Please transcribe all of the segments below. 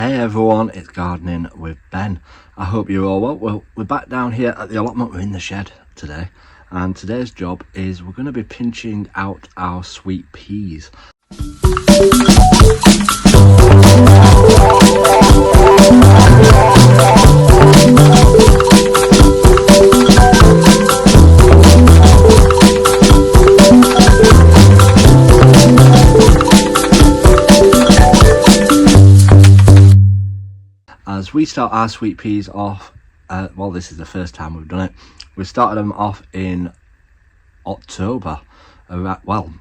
Hey everyone, it's Gardening with Ben. I hope you're all well. Well, we're back down here at the allotment. We're in the shed today, and today's job is we're going to be pinching out our sweet peas. As we start our sweet peas off, well, this is the first time we've done it. We started them off in October, around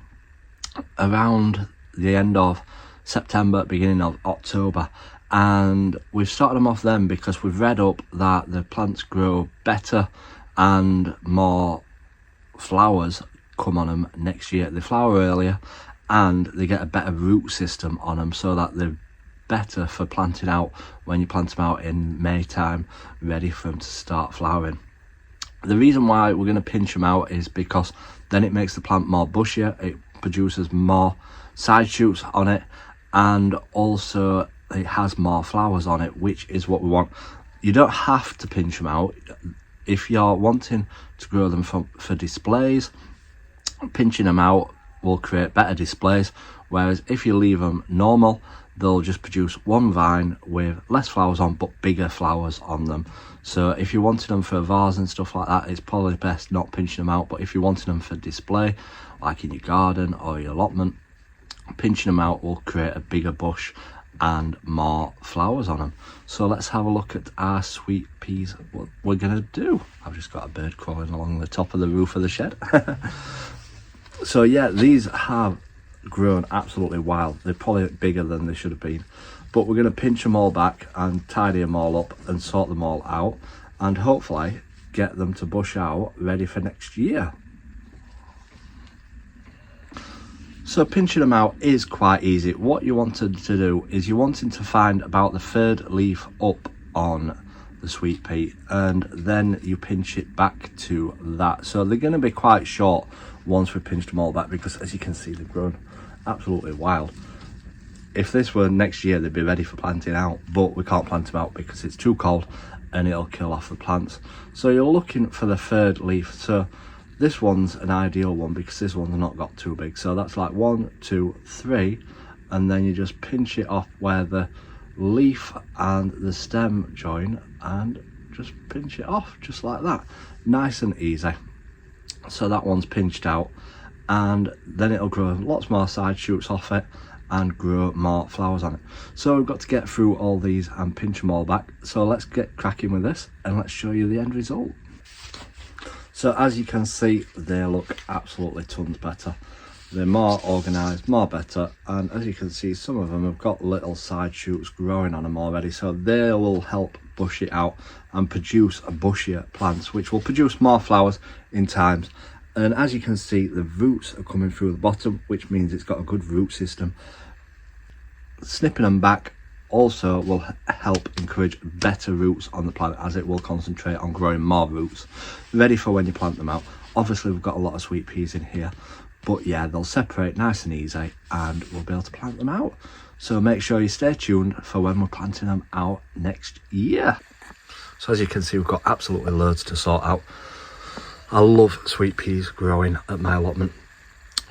the end of September, beginning of October, and we've started them off then because we've read up that the plants grow better and more flowers come on them next year. They flower earlier and they get a better root system on them, so that they're better for planting out when you plant them out in May time, ready for them to start flowering. The reason why we're going to pinch them out is because then it makes the plant more bushier, it produces more side shoots on it, and also it has more flowers on it, which is what we want. You don't have to pinch them out. If you're wanting to grow them for displays, pinching them out will create better displays, whereas if you leave them normal, they'll just produce one vine with less flowers on but bigger flowers on them. So if you wanted them for a vase and stuff like that, it's probably best not pinching them out. But if you wanted them for display, like in your garden or your allotment, pinching them out will create a bigger bush and more flowers on them. So let's have a look at our sweet peas, what we're gonna do. I've just got a bird crawling along the top of the roof of the shed. So yeah, these have grown absolutely wild. They're probably bigger than they should have been, but we're going to pinch them all back and tidy them all up and sort them all out, and hopefully get them to bush out ready for next year. So pinching them out is quite easy. What you wanted to do is you're wanting to find about the third leaf up on the sweet pea, and then you pinch it back to that. So they're going to be quite short once we pinched them all back, because as you can see, they've grown absolutely wild. If this were next year, they'd be ready for planting out, but we can't plant them out because it's too cold and it'll kill off the plants. So you're looking for the third leaf. So this one's an ideal one because this one's not got too big. So that's like 1, 2, 3, and then you just pinch it off where the leaf and the stem join, and just pinch it off just like that, nice and easy. So that one's pinched out, and then it'll grow lots more side shoots off it and grow more flowers on it. So we've got to get through all these and pinch them all back. So let's get cracking with this and let's show you the end result. So as you can see, they look absolutely tons better. They're more organised, more better, and as you can see, some of them have got little side shoots growing on them already, so they will help bush it out and produce a bushier plants, which will produce more flowers in times. And as you can see, the roots are coming through the bottom, which means it's got a good root system. Snipping them back also will help encourage better roots on the plant, as it will concentrate on growing more roots, ready for when you plant them out. Obviously we've got a lot of sweet peas in here, but yeah, they'll separate nice and easy and we'll be able to plant them out. So make sure you stay tuned for when we're planting them out next year. So as you can see, we've got absolutely loads to sort out. I love sweet peas growing at my allotment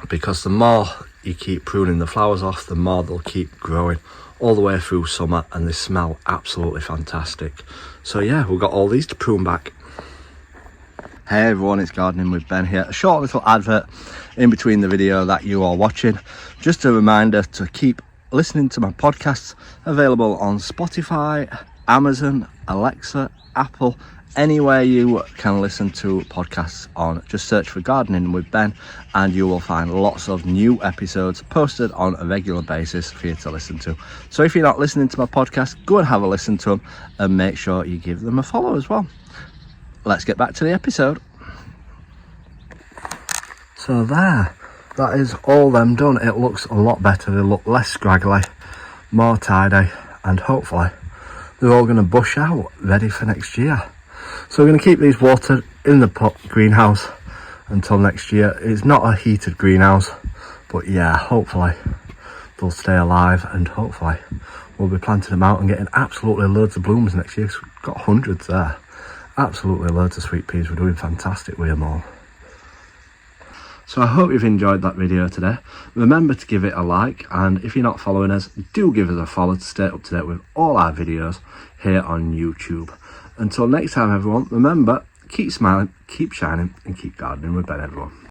because the more you keep pruning the flowers off, the more they'll keep growing all the way through summer, and they smell absolutely fantastic. So yeah, we've got all these to prune back. Hey everyone, it's Gardening with Ben here. A short little advert in between the video that you are watching. Just a reminder to keep listening to my podcasts, available on Spotify, Amazon, Alexa, Apple, anywhere you can listen to podcasts on. Just search for Gardening with Ben and you will find lots of new episodes posted on a regular basis for you to listen to. So if you're not listening to my podcast, go and have a listen to them and make sure you give them a follow as well. Let's get back to the episode. So there, that is all them done. It looks a lot better. They look less scraggly, more tidy, and hopefully they're all going to bush out ready for next year. So we're going to keep these watered in the greenhouse until next year. It's not a heated greenhouse, but yeah, hopefully they'll stay alive and hopefully we'll be planting them out and getting absolutely loads of blooms next year. We've got hundreds there, absolutely loads of sweet peas. We're doing fantastic with them all. So I hope you've enjoyed that video today. Remember to give it a like, and if you're not following us, do give us a follow to stay up to date with all our videos here on YouTube. Until next time everyone, remember, keep smiling, keep shining, and keep gardening with Ben everyone.